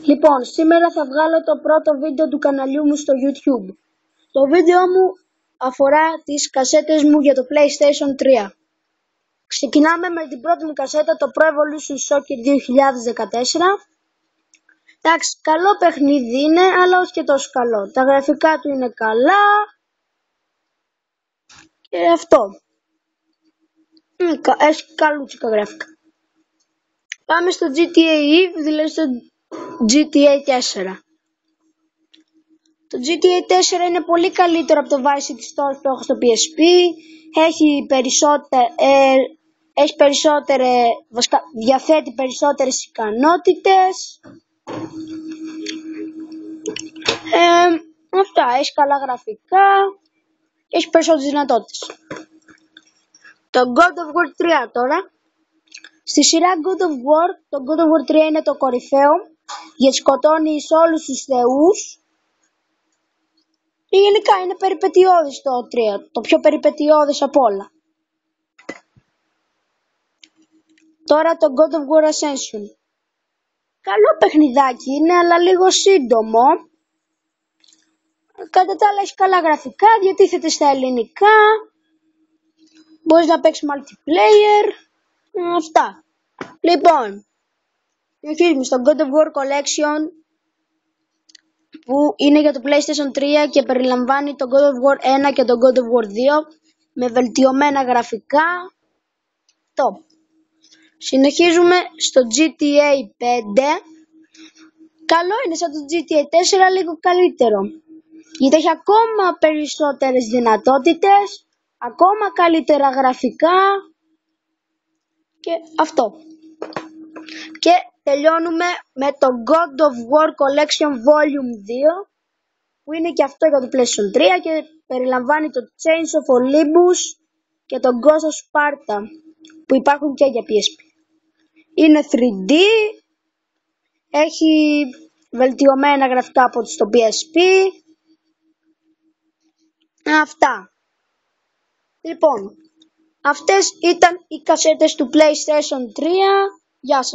Λοιπόν, σήμερα θα βγάλω το πρώτο βίντεο του καναλιού μου στο YouTube. Το βίντεο μου αφορά τις κασέτες μου για το PlayStation 3. Ξεκινάμε με την πρώτη μου κασέτα, το Pro Evolution Soccer 2014. Εντάξει, καλό παιχνίδι είναι, αλλά όχι και τόσο καλό. Τα γραφικά του είναι καλά. Και αυτό. Έχει καλούτσικα γραφικά. Πάμε στο GTA Eve, δηλαδή στο GTA 4. Το GTA 4 είναι πολύ καλύτερο από το Vice City Stories που έχω στο PSP. Διαθέτει περισσότερες ικανότητες. Αυτά, έχει καλά γραφικά και έχει περισσότερες δυνατότητες. Το God of War 3 τώρα. Στη σειρά God of War, το God of War 3 είναι το κορυφαίο, γιατί σκοτώνει σε όλους τους θεούς. Και γενικά είναι περιπετειώδης το 3, το πιο περιπετειώδης από όλα. Τώρα το God of War Ascension. Καλό παιχνιδάκι είναι, αλλά λίγο σύντομο. Κατά τα άλλα έχει καλά γραφικά, διατίθεται στα ελληνικά. Μπορείς να παίξεις multiplayer. Αυτά. Λοιπόν, συνεχίζουμε στο God of War Collection, που είναι για το PlayStation 3 και περιλαμβάνει το God of War 1 και το God of War 2 με βελτιωμένα γραφικά. Top. Συνεχίζουμε στο GTA 5. Καλό είναι σαν το GTA 4, λίγο καλύτερο, γιατί έχει ακόμα περισσότερες δυνατότητες, ακόμα καλύτερα γραφικά και αυτό. Και τελειώνουμε με το God of War Collection Volume 2, που είναι και αυτό για το PlayStation 3 και περιλαμβάνει το Chains of Olympus και το Ghost of Sparta, που υπάρχουν και για PSP. Είναι 3D, έχει βελτιωμένα γραφικά από το PSP. Αυτά. Λοιπόν, αυτές ήταν οι κασέτες του PlayStation 3. Γεια σας.